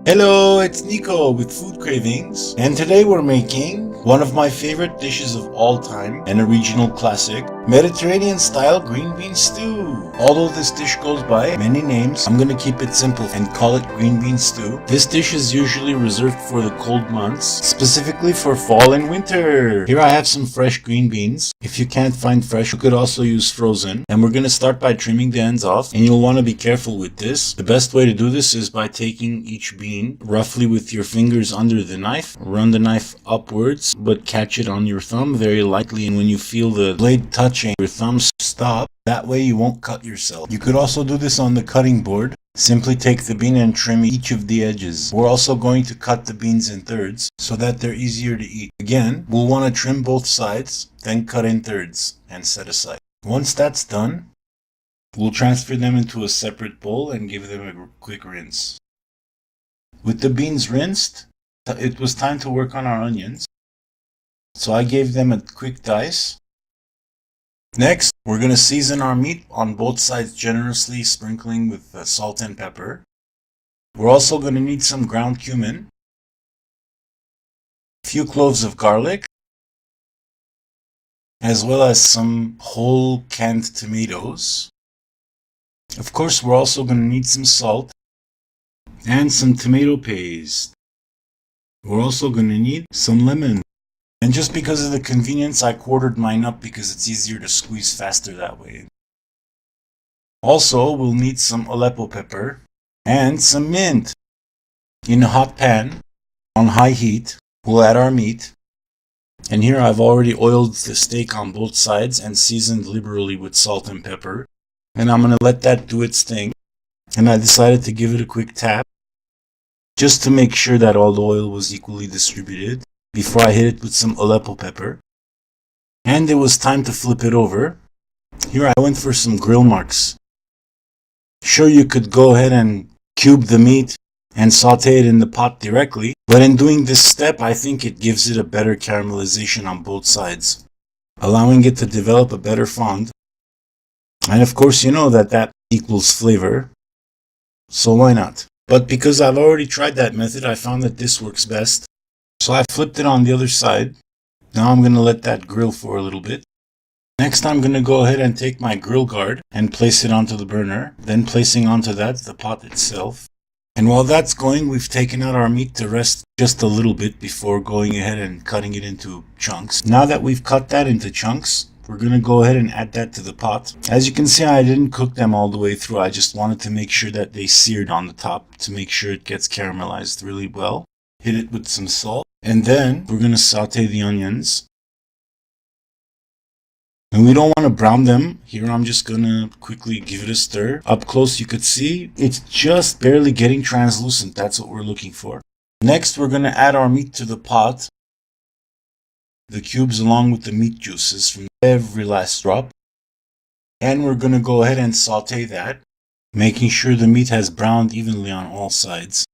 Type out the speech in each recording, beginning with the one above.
Hello, it's Nicko with Food Cravings, and today we're making one of my favorite dishes of all time and a regional classic, Mediterranean style green bean stew. Although this dish goes by many names, I'm gonna keep it simple and call it green bean stew. This dish is usually reserved for the cold months, specifically for fall and winter. Here I have some fresh green beans. If you can't find fresh, you could also use frozen. And we're gonna start by trimming the ends off, and you'll want to be careful with this. The best way to do this is by taking each bean roughly with your fingers under the knife. Run the knife upwards, but catch it on your thumb very lightly, and when you feel the blade touching your thumb, stop. That way you won't cut yourself. You could also do this on the cutting board. Simply take the bean and trim each of the edges. We're also going to cut the beans in thirds so that they're easier to eat. Again, we'll want to trim both sides, then cut in thirds and set aside. Once that's done, we'll transfer them into a separate bowl and give them a quick rinse. With the beans rinsed, it was time to work on our onions. So I gave them a quick dice. Next, we're going to season our meat on both sides generously, sprinkling with salt and pepper. We're also going to need some ground cumin, a few cloves of garlic, as well as some whole canned tomatoes. Of course, we're also going to need some salt and some tomato paste. We're also going to need some lemon. And just because of the convenience, I quartered mine up because it's easier to squeeze faster that way. Also, we'll need some Aleppo pepper and some mint. In a hot pan, on high heat, we'll add our meat. And here I've already oiled the steak on both sides and seasoned liberally with salt and pepper. And I'm going to let that do its thing. And I decided to give it a quick tap, just to make sure that all the oil was equally distributed, before I hit it with some Aleppo pepper. And it was time to flip it over. Here I went for some grill marks. Sure, you could go ahead and cube the meat and saute it in the pot directly, but in doing this step, I think it gives it a better caramelization on both sides, allowing it to develop a better fond. And of course, you know that equals flavor, so why not? But because I've already tried that method, I found that this works best. So I flipped it on the other side. Now I'm going to let that grill for a little bit. Next I'm going to go ahead and take my grill guard and place it onto the burner, then placing onto that the pot itself. And while that's going, we've taken out our meat to rest just a little bit before going ahead and cutting it into chunks. Now that we've cut that into chunks, we're going to go ahead and add that to the pot. As you can see, I didn't cook them all the way through. I just wanted to make sure that they seared on the top to make sure it gets caramelized really well. Hit it with some salt. And then we're going to saute the onions. And we don't want to brown them. Here I'm just going to quickly give it a stir. Up close you could see it's just barely getting translucent. That's what we're looking for. Next we're going to add our meat to the pot. The cubes along with the meat juices from every last drop. And we're going to go ahead and saute that, making sure the meat has browned evenly on all sides.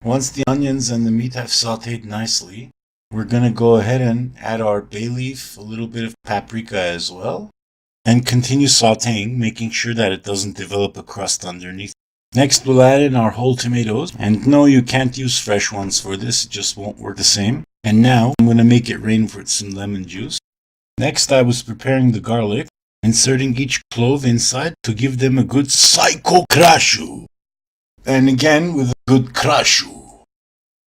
Once the onions and the meat have sauteed nicely, we're going to go ahead and add our bay leaf, a little bit of paprika as well, and continue sauteing, making sure that it doesn't develop a crust underneath. Next we'll add in our whole tomatoes, and no, you can't use fresh ones for this, it just won't work the same. And now I'm going to make it rain with some lemon juice. Next I was preparing the garlic, inserting each clove inside to give them a good psycho crashu. And again with a good crashu.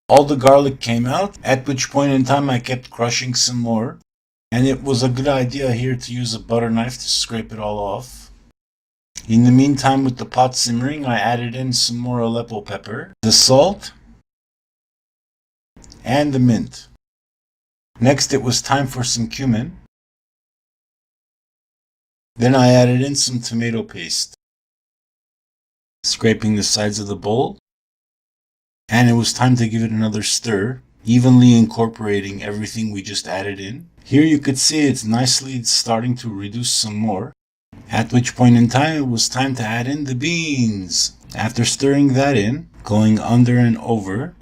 All the garlic came out, at which point in time I kept crushing some more. And it was a good idea here to use a butter knife to scrape it all off. In the meantime, with the pot simmering, I added in some more Aleppo pepper, the salt, and the mint. Next it was time for some cumin. Then I added in some tomato paste, scraping the sides of the bowl. And it was time to give it another stir, evenly incorporating everything we just added in. Here you could see it's nicely starting to reduce some more, at which point in time it was time to add in the beans. After stirring that in, going under and over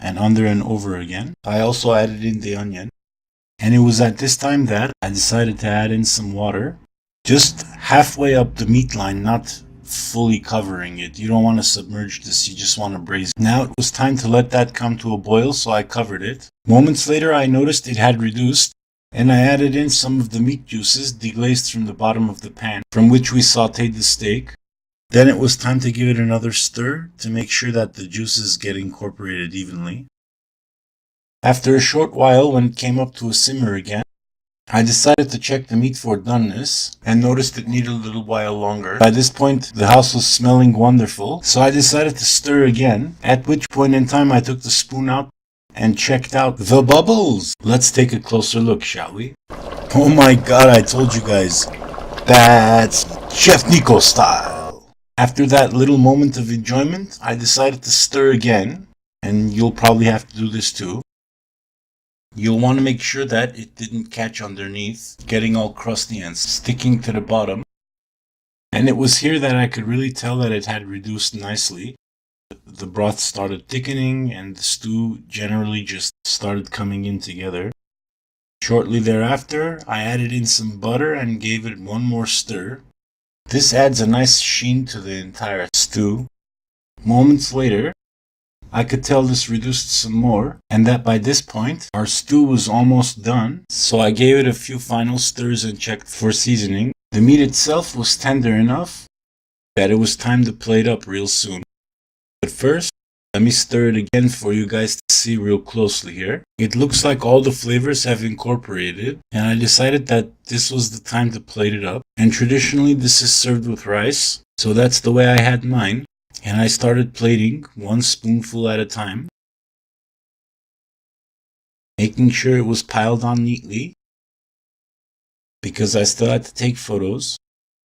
again, I also added in the onion. And it was at this time that I decided to add in some water, just halfway up the meat line, not fully covering it. You don't want to submerge this, you just want to braise it. Now it was time to let that come to a boil, so I covered it. Moments later I noticed it had reduced, and I added in some of the meat juices deglazed from the bottom of the pan from which we sauteed the steak. Then it was time to give it another stir to make sure that the juices get incorporated evenly. After a short while, when it came up to a simmer again, I decided to check the meat for doneness and noticed it needed a little while longer. By this point, the house was smelling wonderful, so I decided to stir again, at which point in time I took the spoon out and checked out the bubbles. Let's take a closer look, shall we? Oh my god, I told you guys, that's Chef Nicko style. After that little moment of enjoyment, I decided to stir again, and you'll probably have to do this too. You'll want to make sure that it didn't catch underneath, getting all crusty and sticking to the bottom. And it was here that I could really tell that it had reduced nicely. The broth started thickening and the stew generally just started coming in together. Shortly thereafter, I added in some butter and gave it one more stir. This adds a nice sheen to the entire stew. Moments later, I could tell this reduced some more, and that by this point, our stew was almost done, so I gave it a few final stirs and checked for seasoning. The meat itself was tender enough that it was time to plate up real soon. But first, let me stir it again for you guys to see real closely here. It looks like all the flavors have incorporated, and I decided that this was the time to plate it up. And traditionally this is served with rice, so that's the way I had mine. And I started plating one spoonful at a time, making sure it was piled on neatly, because I still had to take photos,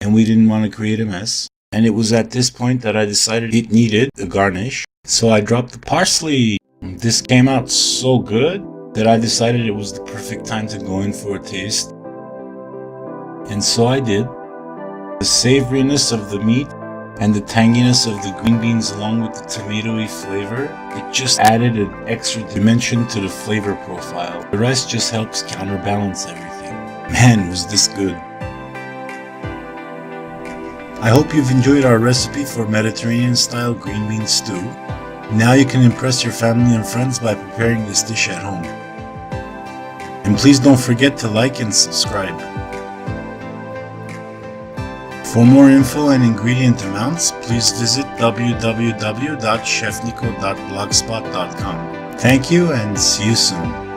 and we didn't want to create a mess. And it was at this point that I decided it needed a garnish, so I dropped the parsley. This came out so good that I decided it was the perfect time to go in for a taste. And so I did. The savoriness of the meat and the tanginess of the green beans along with the tomatoey flavor, it just added an extra dimension to the flavor profile. The rice just helps counterbalance everything. Man, was this good. I hope you've enjoyed our recipe for Mediterranean style green bean stew. Now you can impress your family and friends by preparing this dish at home. And please don't forget to like and subscribe. For more info and ingredient amounts, please visit www.chefnickostyle.blogspot.com. Thank you and see you soon.